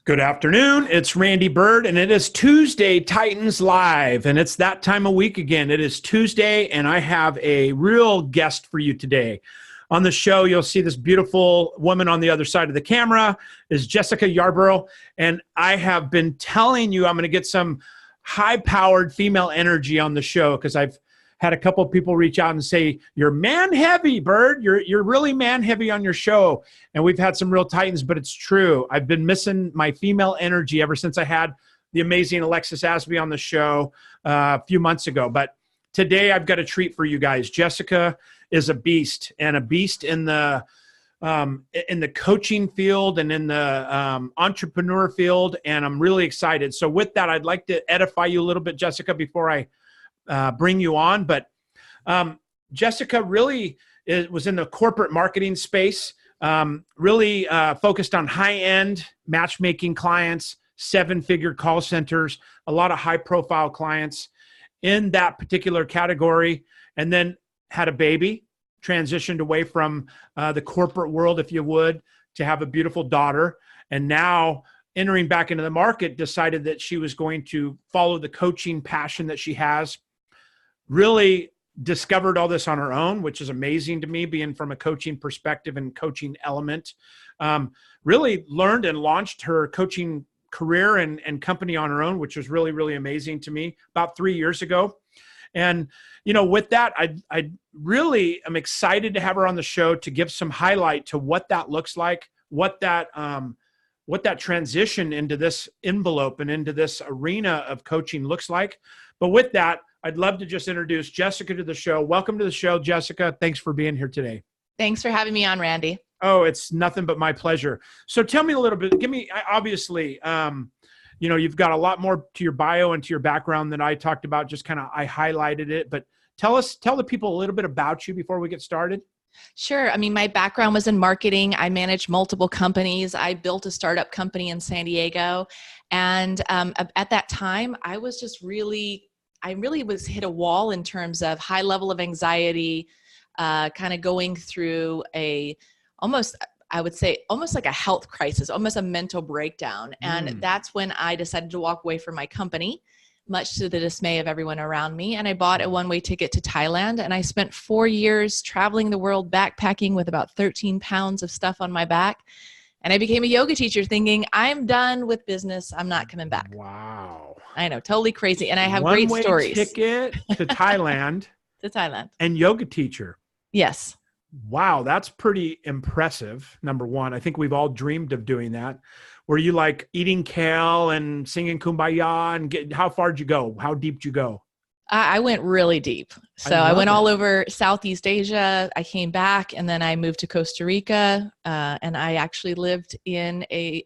Good afternoon. It's Randy Byrd, and it is Tuesday Titans Live, and it's that time of week again. It is Tuesday, and I have a real guest for you today. On the show, you'll see this beautiful woman on the other side of the camera is Jessica Yarbrough, and I have been telling you I'm going to get some high-powered female energy on the show because I've had a couple of people reach out and say, you're man heavy, Byrd. You're really man heavy on your show. And we've had some real Titans, but it's true. I've been missing my female energy ever since I had the amazing Alexis Asby on the show a few months ago. But today I've got a treat for you guys. Jessica is a beast, and a beast in the coaching field and in the entrepreneur field. And I'm really excited. So with that, I'd like to edify you a little bit, Jessica, before I bring you on. But Jessica really was in the corporate marketing space, really focused on high-end matchmaking clients, seven-figure call centers, a lot of high-profile clients in that particular category, and then had a baby, transitioned away from the corporate world, if you would, to have a beautiful daughter, and now entering back into the market, decided that she was going to follow the coaching passion that she has. Really discovered all this on her own, which is amazing to me, being from a coaching perspective and coaching element. Really learned and launched her coaching career and company on her own, which was really, really amazing to me about 3 years ago. And, you know, with that, I really am excited to have her on the show to give some highlight to what that looks like, what that transition into this envelope and into this arena of coaching looks like. But with that, I'd love to just introduce Jessica to the show. Welcome to the show, Jessica. Thanks for being here today. Thanks for having me on, Randy. Oh, it's nothing but my pleasure. So tell me a little bit, obviously, you know, you've got a lot more to your bio and to your background than I talked about, just kind of, I highlighted it, but tell the people a little bit about you before we get started. Sure. I mean, my background was in marketing. I managed multiple companies. I built a startup company in San Diego. And at that time, I really was hit a wall in terms of high level of anxiety, kind of going through almost like a health crisis, almost a mental breakdown. And that's when I decided to walk away from my company, much to the dismay of everyone around me. And I bought a one-way ticket to Thailand. And I spent 4 years traveling the world, backpacking with about 13 pounds of stuff on my back. And I became a yoga teacher thinking, I'm done with business. I'm not coming back. Wow. I know, totally crazy. And I have great stories. Ticket to Thailand. To Thailand. And yoga teacher. Yes. Wow, that's pretty impressive. Number one, I think we've all dreamed of doing that. Were you like eating kale and singing Kumbaya and how far did you go? How deep did you go? I went really deep. So I went all over Southeast Asia. I came back and then I moved to Costa Rica. And I actually lived and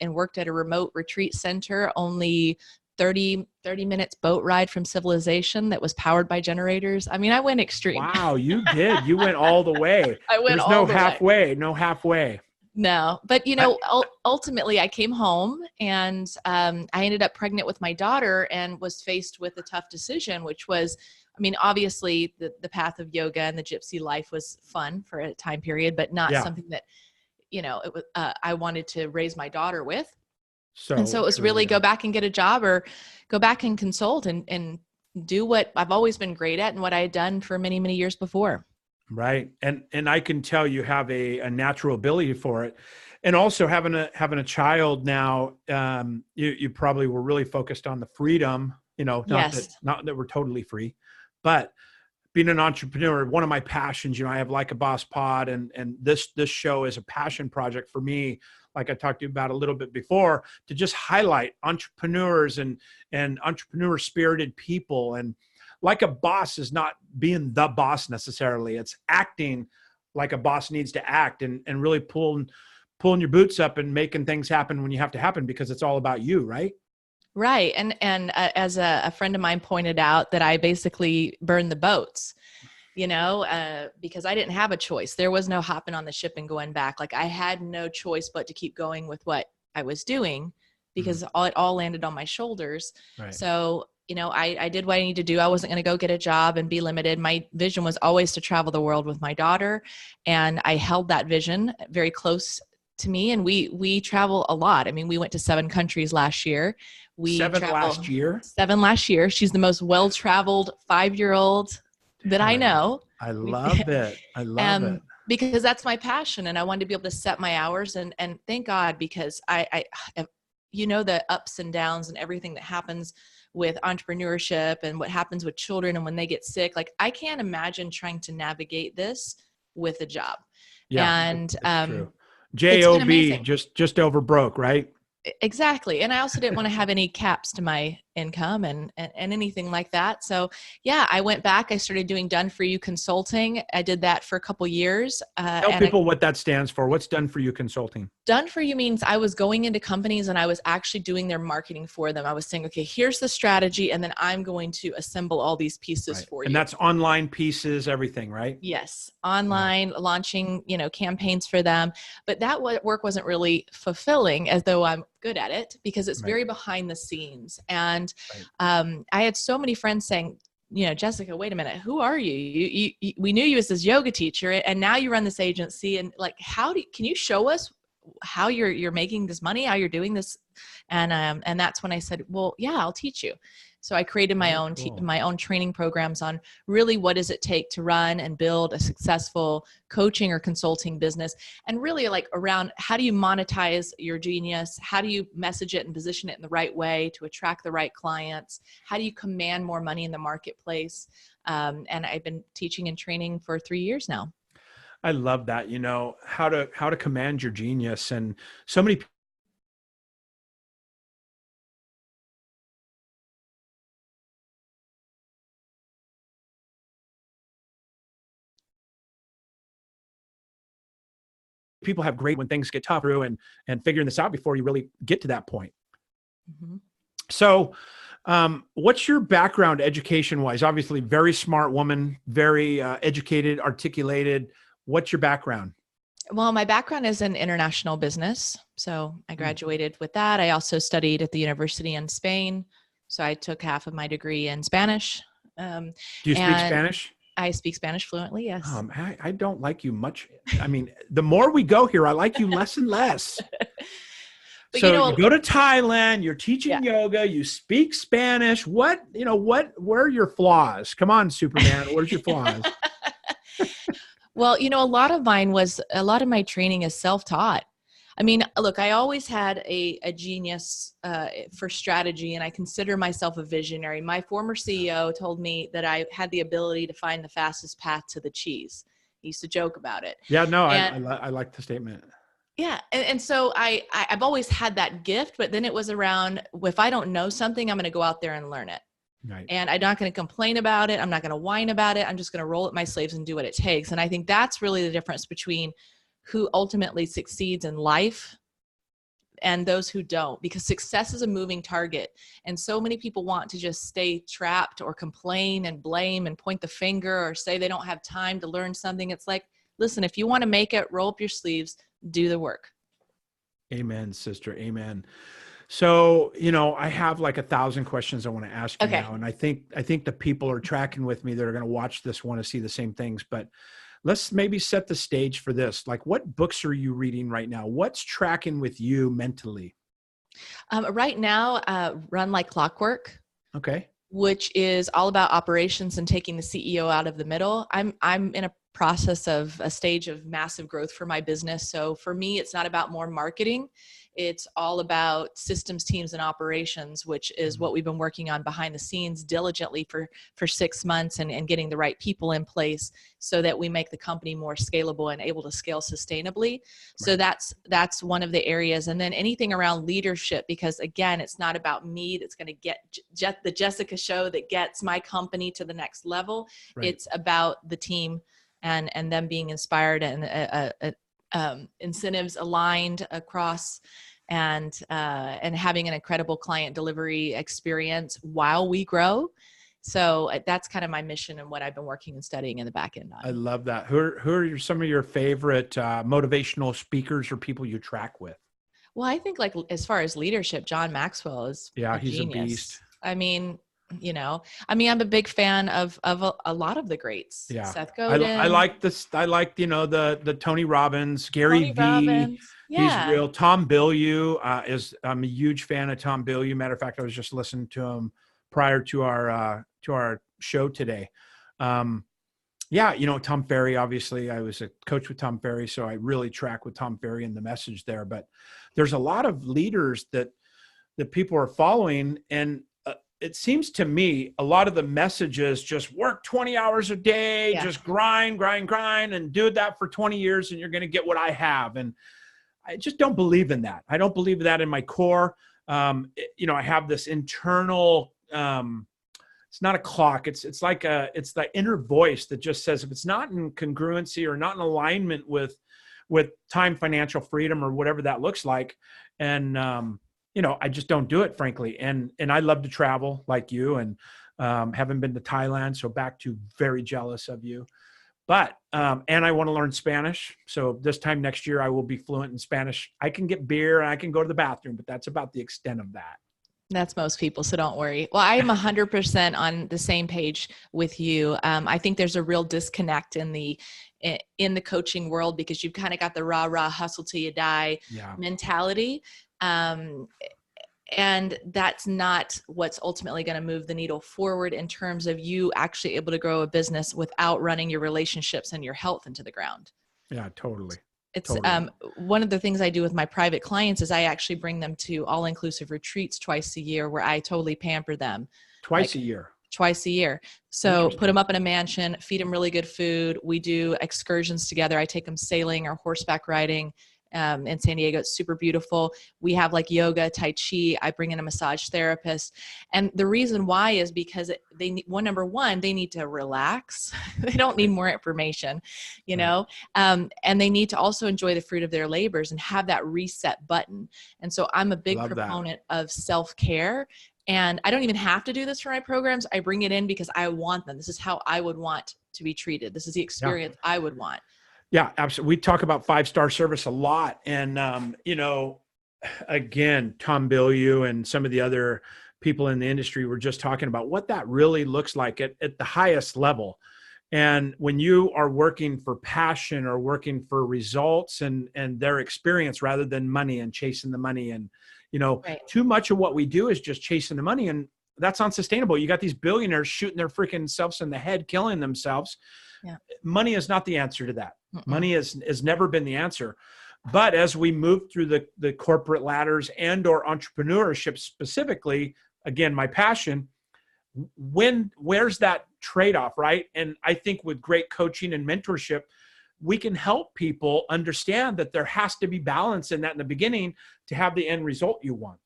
worked at a remote retreat center, only 30 minutes boat ride from civilization that was powered by generators. I mean, I went extreme. Wow, you did. You went all the way. There's no halfway. No halfway. No, but you know, ultimately I came home and I ended up pregnant with my daughter and was faced with a tough decision, which was, I mean, obviously the path of yoga and the gypsy life was fun for a time period, but not something that, you know, it was, I wanted to raise my daughter with. So it was really go back and get a job or go back and consult and do what I've always been great at and what I had done for many, many years before. Right. And I can tell you have a natural ability for it. And also having a child now, you probably were really focused on the freedom, you know, not that we're totally free, but being an entrepreneur, one of my passions, you know, I have Like a Boss Pod and this show is a passion project for me. Like I talked to you about a little bit before, to just highlight entrepreneurs and entrepreneur spirited people. And Like a Boss is not being the boss necessarily. It's acting like a boss needs to act and really pulling your boots up and making things happen when you have to happen because it's all about you, right? Right. And as a friend of mine pointed out that I basically burned the boats, you know, because I didn't have a choice. There was no hopping on the ship and going back. Like I had no choice but to keep going with what I was doing because it all landed on my shoulders. Right. So, you know, I did what I needed to do. I wasn't going to go get a job and be limited. My vision was always to travel the world with my daughter. And I held that vision very close to me. And we travel a lot. I mean, we went to 7 countries last year. Seven last year. 7 last year. She's the most well-traveled 5-year-old that I know. I love it. I love it. Because that's my passion, and I wanted to be able to set my hours, and thank God, because I you know, the ups and downs and everything that happens with entrepreneurship and what happens with children and when they get sick. Like, I can't imagine trying to navigate this with a job. Yeah, and true. JOB, just over broke, right? Exactly. And I also didn't want to have any caps to my income and anything like that. So yeah, I went back. I started doing done for you consulting. I did that for a couple years. Tell people what that stands for. What's done for you consulting? Done for you means I was going into companies and I was actually doing their marketing for them. I was saying, okay, here's the strategy, and then I'm going to assemble all these pieces for you. And that's online pieces, everything, right? Yes. Online, launching, campaigns for them. But that work wasn't really fulfilling, as though I'm good at it, because it's very behind the scenes. And I had so many friends saying, Jessica, wait a minute, who are you? We knew you as this yoga teacher, and now you run this agency, and like, can you show us how you're making this money, how you're doing this? And that's when I said, well, yeah, I'll teach you. So I created my own training programs on really what does it take to run and build a successful coaching or consulting business, and really like around how do you monetize your genius? How do you message it and position it in the right way to attract the right clients? How do you command more money in the marketplace? And I've been teaching and training for 3 years now. I love that, how to command your genius. And so many people have great when things get tough through and figuring this out before you really get to that point. Mm-hmm. So what's your background education wise? Obviously very smart woman, very educated, articulated. What's your background? Well, my background is in international business. So I graduated with that. I also studied at the university in Spain. So I took half of my degree in Spanish. Do you speak Spanish? I speak Spanish fluently, yes. I don't like you much. I mean, the more we go here, I like you less and less. So you go to Thailand, you're teaching yoga, you speak Spanish. Where are your flaws? Come on, Superman, where's your flaws? Well, a lot of my training is self-taught. I mean, look, I always had a genius for strategy, and I consider myself a visionary. My former CEO told me that I had the ability to find the fastest path to the cheese. He used to joke about it. Yeah, no, I like the statement. Yeah. And so I've always had that gift, but then it was around, if I don't know something, I'm going to go out there and learn it. Right. And I'm not going to complain about it. I'm not going to whine about it. I'm just going to roll up my sleeves and do what it takes. And I think that's really the difference between who ultimately succeeds in life and those who don't, because success is a moving target. And so many people want to just stay trapped or complain and blame and point the finger or say they don't have time to learn something. It's like, listen, if you want to make it, roll up your sleeves, do the work. Amen, sister. Amen. So, I have like 1,000 questions I want to ask you now. And I think the people are tracking with me that are going to watch this want to see the same things, but let's maybe set the stage for this. Like, what books are you reading right now? What's tracking with you mentally? Right now, Run Like Clockwork. Okay. Which is all about operations and taking the CEO out of the middle. I'm in a process of a stage of massive growth for my business. So for me, it's not about more marketing. It's all about systems, teams, and operations, which is what we've been working on behind the scenes diligently for 6 months and getting the right people in place so that we make the company more scalable and able to scale sustainably. Right. So that's one of the areas. And then anything around leadership, because again, it's not about me. It's going to get the Jessica show that gets my company to the next level. Right. It's about the team and them being inspired and incentives aligned across and having an incredible client delivery experience while we grow. So that's kind of my mission and what I've been working and studying in the back end on. I love that. Who are some of your favorite motivational speakers or people you track with? Well, I think like as far as leadership, John Maxwell is he's genius. a beast. I mean, You know, I mean, I'm a big fan of a lot of the greats. Yeah. Seth I Godin, like this. I like, the Tony Robbins, Gary Tony V. Robbins. He's Yeah. real. Tom Bilyeu I'm a huge fan of Tom Bilyeu. Matter of fact, I was just listening to him prior to our show today. Yeah, Tom Ferry, obviously I was a coach with Tom Ferry, so I really track with Tom Ferry and the message there, but there's a lot of leaders that people are following. And it seems to me a lot of the messages just work 20 hours a day, just grind, and do that for 20 years and you're going to get what I have. And I just don't believe in that. I don't believe that in my core. I have this internal, it's not a clock. It's like it's the inner voice that just says, if it's not in congruency or not in alignment with time, financial freedom, or whatever that looks like. And, I just don't do it, frankly. And I love to travel like you, and haven't been to Thailand. So back to very jealous of you, but, and I want to learn Spanish. So this time next year, I will be fluent in Spanish. I can get beer and I can go to the bathroom, but that's about the extent of that. That's most people, so don't worry. Well, I am 100% on the same page with you. I think there's a real disconnect in the coaching world, because you've kind of got the rah, hustle till you die mentality. And that's not what's ultimately going to move the needle forward in terms of you actually able to grow a business without running your relationships and your health into the ground. Yeah, totally. It's totally. One of the things I do with my private clients is I actually bring them to all-inclusive retreats twice a year, where I totally pamper them. Twice a year. So put them up in a mansion, feed them really good food. We do excursions together. I take them sailing or horseback riding in San Diego. It's super beautiful. We have like yoga, Tai Chi. I bring in a massage therapist. And the reason why is because number one, they need to relax. They don't need more information, and they need to also enjoy the fruit of their labors and have that reset button. And so I'm a big proponent of self-care. And I don't even have to do this for my programs. I bring it in because I want them. This is how I would want to be treated. This is the experience I would want. Yeah, absolutely. We talk about 5-star service a lot. And, again, Tom Bilyeu and some of the other people in the industry were just talking about what that really looks like at the highest level. And when you are working for passion or working for results and their experience rather than money and chasing the money, and, too much of what we do is just chasing the money, and that's unsustainable. You got these billionaires shooting their freaking selves in the head, killing themselves. Yeah. Money is not the answer to that. Money has never been the answer. But as we move through the corporate ladders and or entrepreneurship specifically, again, my passion, where's that trade-off, right? And I think with great coaching and mentorship, we can help people understand that there has to be balance in that in the beginning to have the end result you want.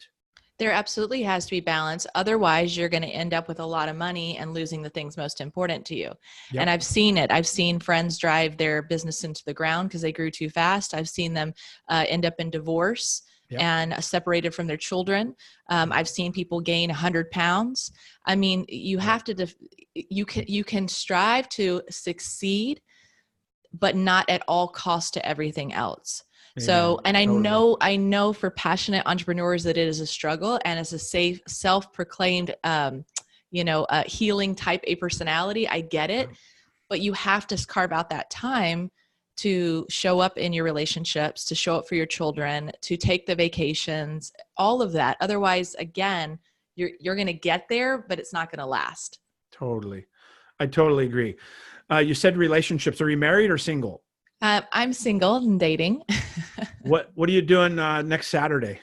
There absolutely has to be balance. Otherwise, you're going to end up with a lot of money and losing the things most important to you. Yep. And I've seen it. I've seen friends drive their business into the ground because they grew too fast. I've seen them end up in divorce and separated from their children. I've seen people gain 100 pounds. I mean, you have to, you can strive to succeed, but not at all cost to everything else. So, and I know for passionate entrepreneurs that it is a struggle, and as a safe, self-proclaimed, healing type A personality, I get it, but you have to carve out that time to show up in your relationships, to show up for your children, to take the vacations, all of that. Otherwise, again, you're going to get there, but it's not going to last. Totally. I totally agree. You said relationships. Are you married or single? I'm single and dating. What are you doing next Saturday?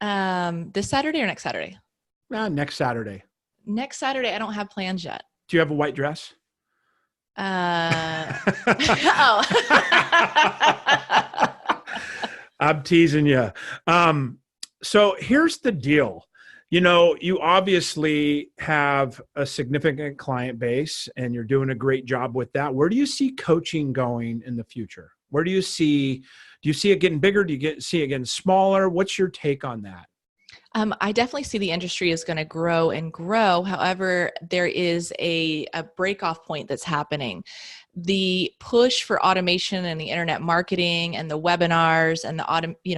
This Saturday or next Saturday? Next Saturday. Next Saturday, I don't have plans yet. Do you have a white dress? Oh. I'm teasing you. So here's the deal. You obviously have a significant client base and you're doing a great job with that. Where do you see coaching going in the future? Where do you see it getting bigger? Do you see it getting smaller? What's your take on that? I definitely see the industry is going to grow and grow. However, there is a break off point that's happening. The push for automation and the internet marketing and the webinars and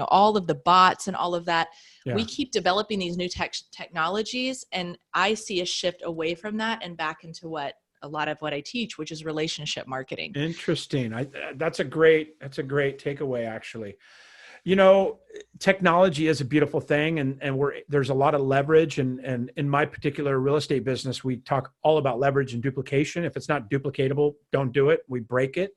all of the bots and all of that. Yeah. We keep developing these new technologies, and I see a shift away from that and back into a lot of what I teach, which is relationship marketing. Interesting. That's a great takeaway, actually. Technology is a beautiful thing, and there's a lot of leverage. And in my particular real estate business, we talk all about leverage and duplication. If it's not duplicatable, don't do it. We break it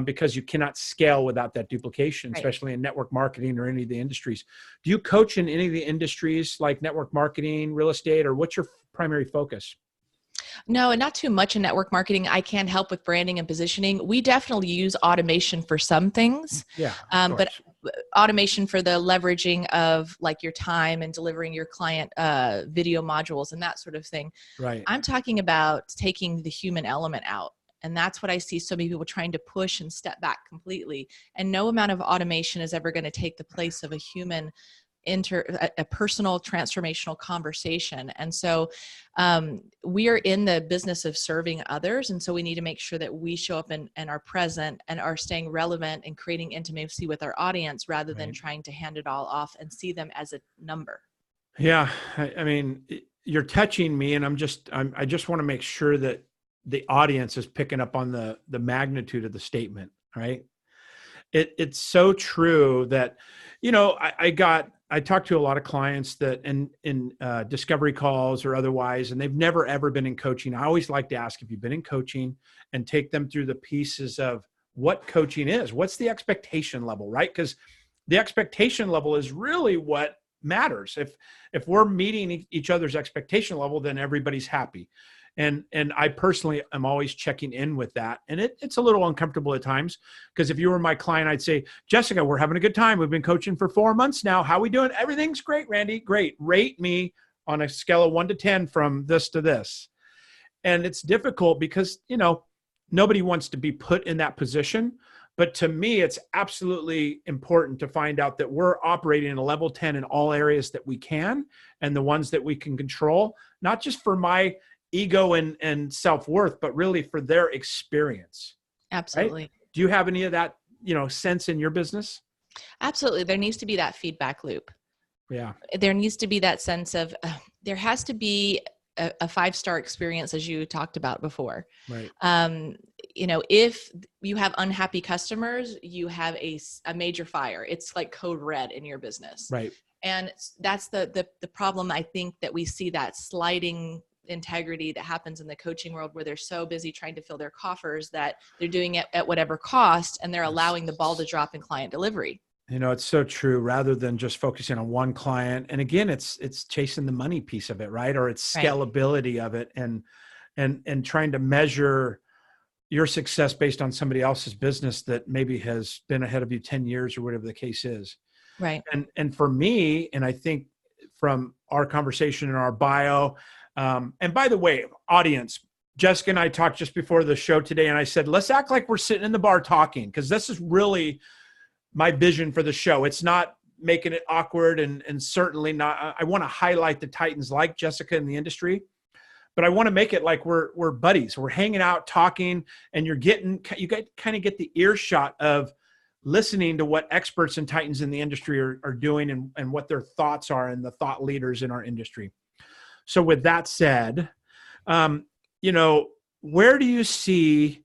because you cannot scale without that duplication, Right. especially in network marketing or any of the industries. Do you coach in any of the industries like network marketing, real estate, or what's your primary focus? No, and not too much in network marketing. I can help with branding and positioning. We definitely use automation for some things. Yeah, But automation for the leveraging of like your time and delivering your client video modules and that sort of thing. right. I'm talking about taking the human element out. And that's what I see so many people trying to push and step back completely. And no amount of automation is ever going to take the place of a human a personal transformational conversation. And so we are in the business of serving others. And so we need to make sure that we show up and are present and are staying relevant and creating intimacy with our audience rather than trying to hand it all off and see them as a number. Yeah. I mean, you're touching me, and I just want to make sure that the audience is picking up on the magnitude of the statement, right? It's so true that, I talked to a lot of clients that in discovery calls or otherwise, and they've never, ever been in coaching. I always like to ask if you've been in coaching and take them through the pieces of what coaching is. What's the expectation level, right? Because the expectation level is really what matters. If we're meeting each other's expectation level, then everybody's happy. And I personally am always checking in with that. And it's a little uncomfortable at times, because if you were my client, I'd say, Jessica, we're having a good time. We've been coaching for 4 months now. How we doing? Everything's great, Randy. Great. Rate me on a scale of 1 to 10 from this to this. And it's difficult because, nobody wants to be put in that position. But to me, it's absolutely important to find out that we're operating in a level 10 in all areas that we can, and the ones that we can control, not just for my ego and self-worth, but really for their experience. Absolutely. Right? Do you have any of that, sense in your business? Absolutely. There needs to be that feedback loop. Yeah. There needs to be that sense of there has to be a 5-star experience, as you talked about before. Right. If you have unhappy customers, you have a major fire. It's like code red in your business. Right. And that's the problem. I think that we see that sliding integrity that happens in the coaching world, where they're so busy trying to fill their coffers that they're doing it at whatever cost, and they're allowing the ball to drop in client delivery. It's so true, rather than just focusing on one client. And again, it's chasing the money piece of it, right? Or it's scalability of it, and trying to measure your success based on somebody else's business that maybe has been ahead of you 10 years or whatever the case is. Right. And for me, and I think from our conversation in our bio, and by the way, audience, Jessica and I talked just before the show today, and I said, let's act like we're sitting in the bar talking, because this is really my vision for the show. It's not making it awkward, and certainly not. I want to highlight the titans like Jessica in the industry, but I want to make it like we're buddies. We're hanging out, talking, and you kind of get the earshot of listening to what experts and titans in the industry are doing, and what their thoughts are, and the thought leaders in our industry. So with that said, where do you see,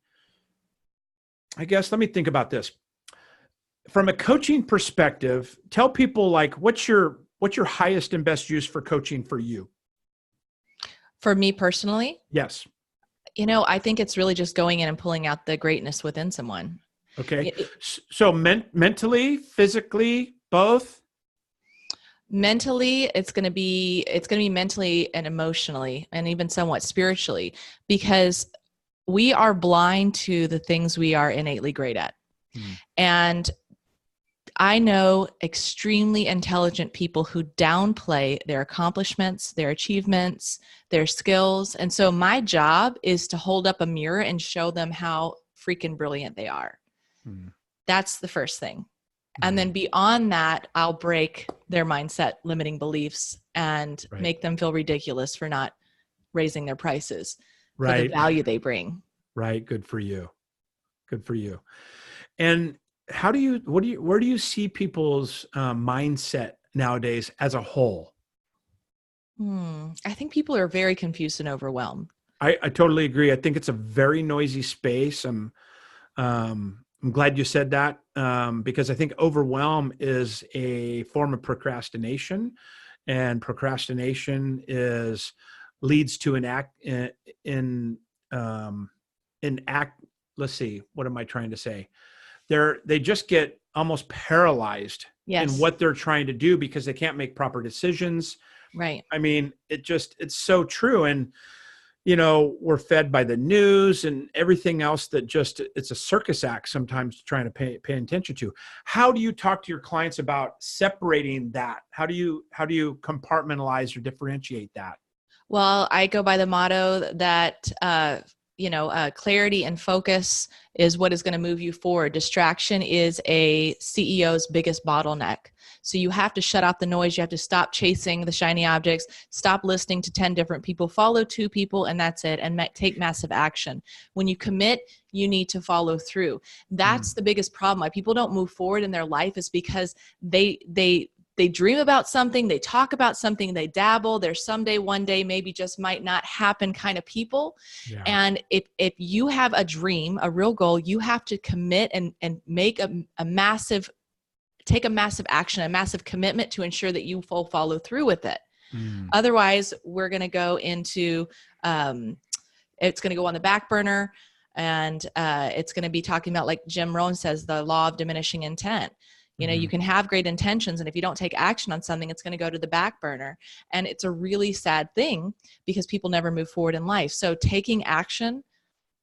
I guess, let me think about this. From a coaching perspective, tell people, like, what's your highest and best use for coaching for you? For me personally? Yes. I think it's really just going in and pulling out the greatness within someone. Okay. So mentally, physically, both? Mentally, it's going to be mentally and emotionally, and even somewhat spiritually, because we are blind to the things we are innately great at. And I know extremely intelligent people who downplay their accomplishments, their achievements, their skills. And so my job is to hold up a mirror and show them how freaking brilliant they are. That's the first thing. And then beyond that, I'll break their mindset limiting beliefs and make them feel ridiculous for not raising their prices for the value they bring. Right. Good for you. Good for you. And where do you see people's mindset nowadays as a whole? I think people are very confused and overwhelmed. I totally agree. I think it's a very noisy space. I'm glad you said that, because I think overwhelm is a form of procrastination, and procrastination leads to an act Let's see, what am I trying to say? They just get almost paralyzed in what they're trying to do because they can't make proper decisions. Right. I mean, it's so true. And, we're fed by the news and everything else that it's a circus act sometimes trying to pay attention to. How do you talk to your clients about separating that? How do you compartmentalize or differentiate that? Well, I go by the motto that, clarity and focus is what is going to move you forward. Distraction is a CEO's biggest bottleneck. So you have to shut out the noise. You have to stop chasing the shiny objects, stop listening to 10 different people, follow 2 people, and that's it, and take massive action. When you commit, you need to follow through. That's the biggest problem. Why people don't move forward in their life is because they dream about something, they talk about something, they dabble, they're someday, one day, maybe just might not happen kind of people. Yeah. And if you have a dream, a real goal, you have to commit and make take a massive action, a massive commitment to ensure that you follow through with it. Otherwise, we're going to go into, it's going to go on the back burner, and it's going to be talking about, like Jim Rohn says, the law of diminishing intent. You can have great intentions, and if you don't take action on something, it's going to go to the back burner. And it's a really sad thing because people never move forward in life. So taking action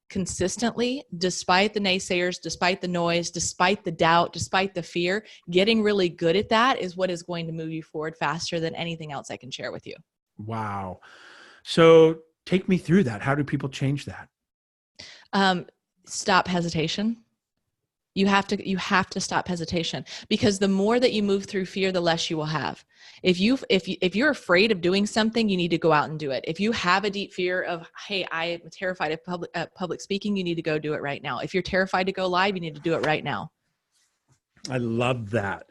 consistently, despite the naysayers, despite the noise, despite the doubt, despite the fear, getting really good at that is what is going to move you forward faster than anything else I can share with you. Wow. So take me through that. How do people change that? Stop hesitation. You have to stop hesitation, because the more that you move through fear, the less you will have. If you're afraid of doing something, you need to go out and do it. If you have a deep fear of, hey, I am terrified of public speaking, you need to go do it right now. If you're terrified to go live, you need to do it right now. I love that.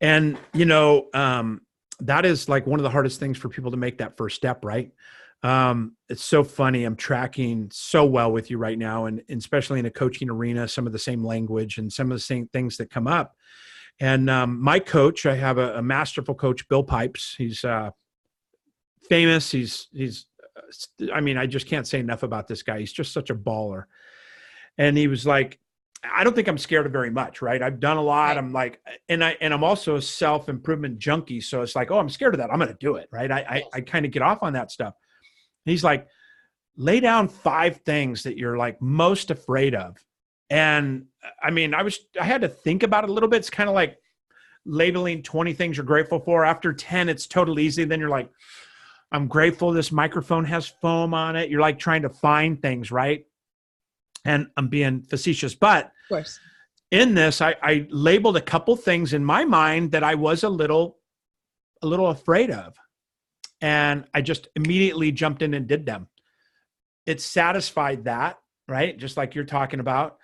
And, that is like one of the hardest things for people to make that first step, right? It's so funny. I'm tracking so well with you right now, and especially in a coaching arena, some of the same language and some of the same things that come up. And my coach, I have a masterful coach, Bill Pipes. He's famous. I mean, I just can't say enough about this guy. He's just such a baller. And he was like, I don't think I'm scared of very much, right? I've done a lot. Right. I'm like, and I'm also a self-improvement junkie. So it's like, oh, I'm scared of that, I'm going to do it, right? I kind of get off on that stuff. He's like, lay down 5 things that you're like most afraid of. And I mean, I had to think about it a little bit. It's kind of like labeling 20 things you're grateful for. After 10, it's totally easy. Then you're like, I'm grateful this microphone has foam on it. You're like trying to find things, right? And I'm being facetious, but of course, in this, I labeled a couple things in my mind that I was a little afraid of. And I just immediately jumped in and did them. It satisfied that, right? Just like you're talking about.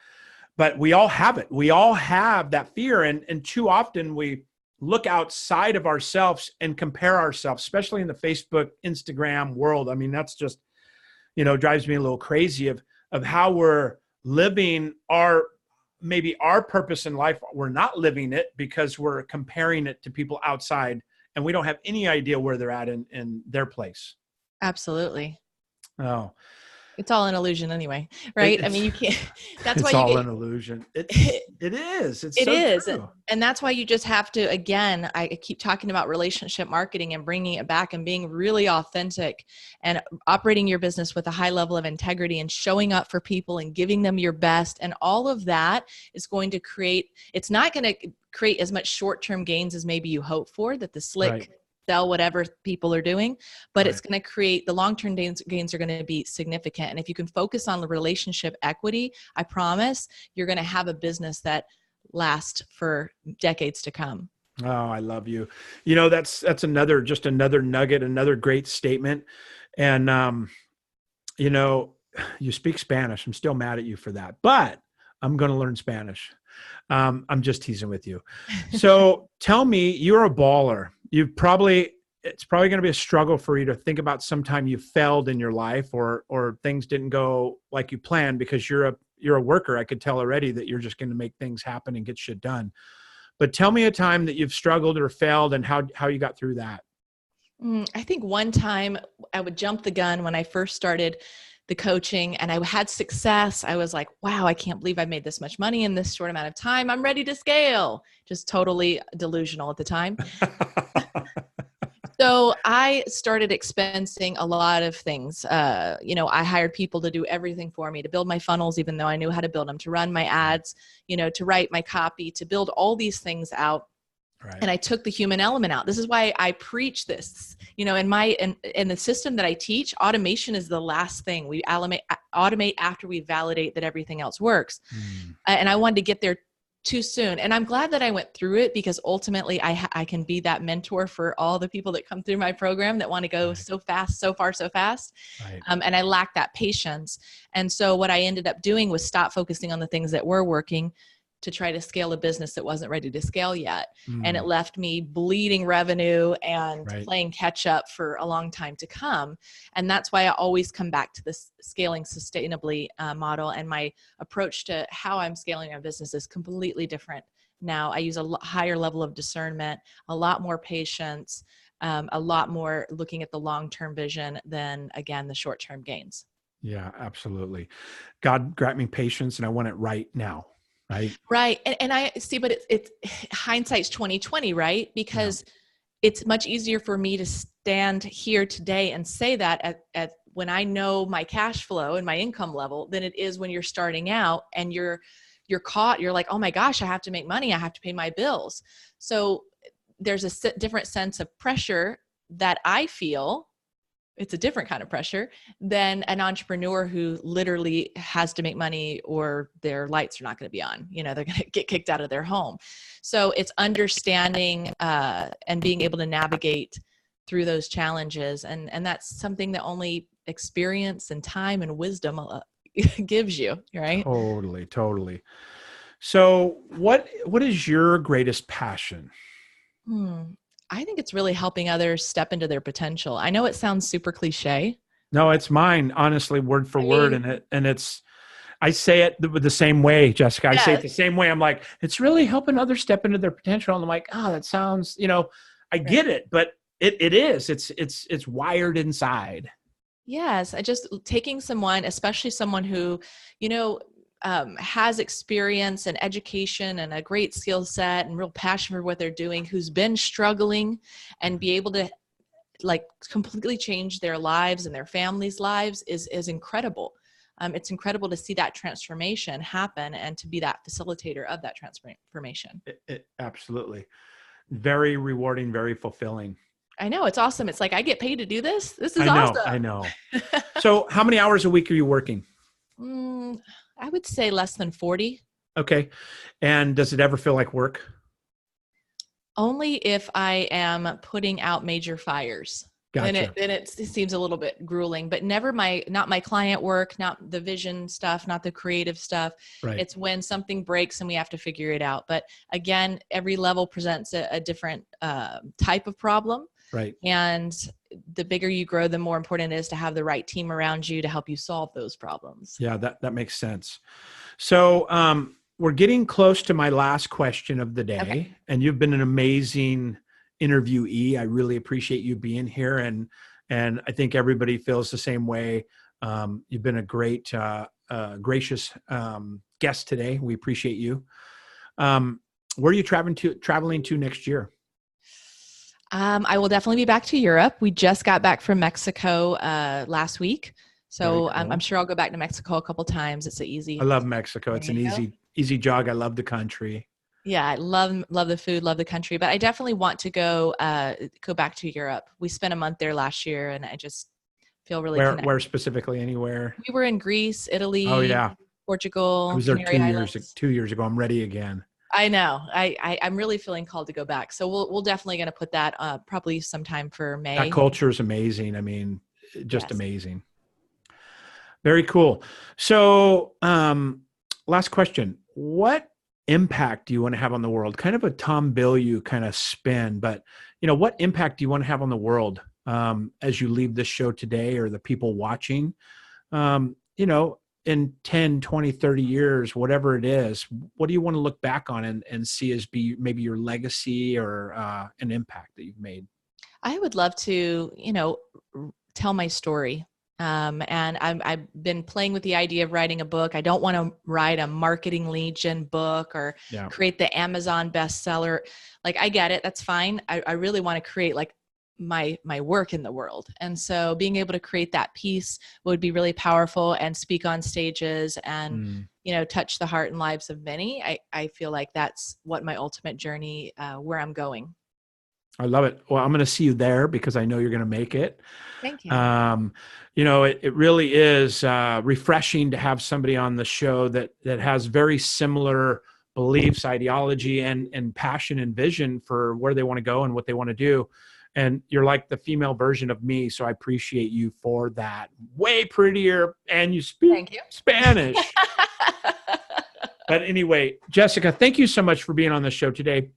But we all have it. We all have that fear. And too often we look outside of ourselves and compare ourselves, especially in the Facebook, Instagram world. I mean, that's just, drives me a little crazy of how we're living maybe our purpose in life. We're not living it because we're comparing it to people outside, and we don't have any idea where they're at in their place. Absolutely. Oh, it's all an illusion anyway, right? I mean, you can't, that's why it's all an illusion. It is. It is. True. And that's why you just have to, again, I keep talking about relationship marketing and bringing it back and being really authentic and operating your business with a high level of integrity and showing up for people and giving them your best. And all of that is going to it's not going to create as much short-term gains as maybe you hope for, that the slick, right, sell whatever people are doing, but it's going to create the long-term gains are going to be significant. And if you can focus on the relationship equity, I promise you're going to have a business that last for decades to come. Oh, I love you. That's just another nugget, another great statement. And, you know, you speak Spanish. I'm still mad at you for that, but I'm going to learn Spanish. I'm just teasing with you. So tell me, you're a baller. It's probably going to be a struggle for you to think about sometime you failed in your life or things didn't go like you planned, because you're a worker. I could tell already that you're just going to make things happen and get shit done. But tell me a time that you've struggled or failed and how you got through that. I think one time I would jump the gun when I first started the coaching and I had success. I was like, wow, I can't believe I made this much money in this short amount of time. I'm ready to scale. Just totally delusional at the time. So I started expensing a lot of things. I hired people to do everything for me, to build my funnels, even though I knew how to build them, to run my ads, to write my copy, to build all these things out. Right. And I took the human element out. This is why I preach this. In the system that I teach, automation is the last thing. We automate after we validate that everything else works. And I wanted to get there too soon. And I'm glad that I went through it, because ultimately I can be that mentor for all the people that come through my program that want to go so fast, so far, so fast. Right. And I lack that patience. And so what I ended up doing was stop focusing on the things that were working to try to scale a business that wasn't ready to scale yet. And it left me bleeding revenue and playing catch up for a long time to come. And that's why I always come back to this scaling sustainably model. And my approach to how I'm scaling my business is completely different now. I use a higher level of discernment, a lot more patience, a lot more looking at the long-term vision than, again, the short-term gains. Yeah, absolutely. God grant me patience, and I want it right now. Right. And I see, but it's hindsight's 2020, right? Because it's much easier for me to stand here today and say that at when I know my cash flow and my income level than it is when you're starting out and you're caught. You're like, oh my gosh, I have to make money. I have to pay my bills. So there's a different sense of pressure that I feel. It's a different kind of pressure than an entrepreneur who literally has to make money or their lights are not going to be on. They're going to get kicked out of their home. So it's understanding and being able to navigate through those challenges. And that's something that only experience and time and wisdom gives you, right? Totally. So what is your greatest passion? I think it's really helping others step into their potential. I know it sounds super cliche. No, it's mine, honestly, word for word. I say it the same way, Jessica. I say it the same way. I'm like, it's really helping others step into their potential. And I'm like, oh, that sounds, I get it, but it is, it's wired inside. Yes. I just taking someone, especially someone who, has experience and education and a great skill set and real passion for what they're doing, who's been struggling, and be able to completely change their lives and their families' lives is incredible. It's incredible to see that transformation happen and to be that facilitator of that transformation. Absolutely. Very rewarding, very fulfilling. I know. It's awesome. It's like, I get paid to do this. This is awesome. I know. So how many hours a week are you working? I would say less than 40. Okay. And does it ever feel like work? Only if I am putting out major fires. Gotcha. Then it seems a little bit grueling, but never not my client work, not the vision stuff, not the creative stuff. Right. It's when something breaks and we have to figure it out. But again, every level presents a different type of problem. Right. And the bigger you grow, the more important it is to have the right team around you to help you solve those problems. Yeah, that makes sense. So we're getting close to my last question of the day. Okay. And you've been an amazing interviewee. I really appreciate you being here. And I think everybody feels the same way. You've been a great, gracious guest today. We appreciate you. Where are you traveling to next year? I will definitely be back to Europe. We just got back from Mexico last week. So cool. I'm sure I'll go back to Mexico a couple times. It's easy. I love Mexico. It's an easy jog. I love the country. Yeah, I love the food, love the country, but I definitely want to go back to Europe. We spent a month there last year, and I just feel really connected. Where specifically? Anywhere? We were in Greece, Italy. Oh yeah, Portugal. I was there 2 years ago. I'm ready again. I know. I'm really feeling called to go back. So we'll definitely going to put that probably sometime for May. That culture is amazing. I mean, just Yes. amazing. Very cool. So, last question. What impact do you want to have on the world? Kind of a Tom Bilyeu kind of spin, but what impact do you want to have on the world as you leave this show today, or the people watching? In 10, 20, 30 years, whatever it is, what do you want to look back on and see as be maybe your legacy or an impact that you've made? I would love to, tell my story. And I've been playing with the idea of writing a book. I don't want to write a marketing lead gen book or create the Amazon bestseller. Like, I get it. That's fine. I really want to create like my work in the world. And so being able to create that piece would be really powerful, and speak on stages and, touch the heart and lives of many. I feel like that's what my ultimate journey, where I'm going. I love it. Well, I'm going to see you there because I know you're going to make it. Thank you. It really is refreshing to have somebody on the show that has very similar beliefs, ideology, and passion and vision for where they want to go and what they want to do. And you're like the female version of me, so I appreciate you for that. Way prettier, and you speak Spanish. But anyway, Jessica, thank you so much for being on the show today.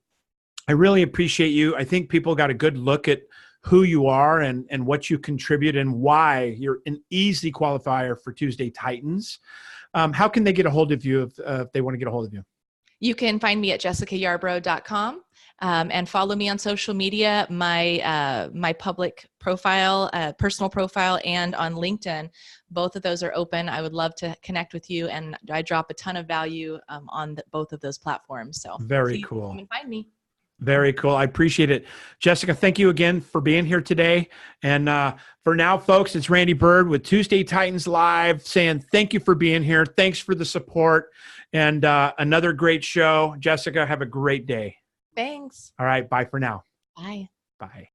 I really appreciate you. I think people got a good look at who you are and what you contribute and why you're an easy qualifier for Tuesday Titans. How can they get a hold of you if they want to get a hold of you? You can find me at jessicayarbrough.com and follow me on social media, my public profile, personal profile, and on LinkedIn. Both of those are open. I would love to connect with you, and I drop a ton of value on both of those platforms. So very cool. Come and find me. Very cool. I appreciate it. Jessica, thank you again for being here today. And for now, folks, it's Randy Byrd with Tuesday Titans Live saying thank you for being here. Thanks for the support. And another great show. Jessica, have a great day. Thanks. All right. Bye for now. Bye. Bye.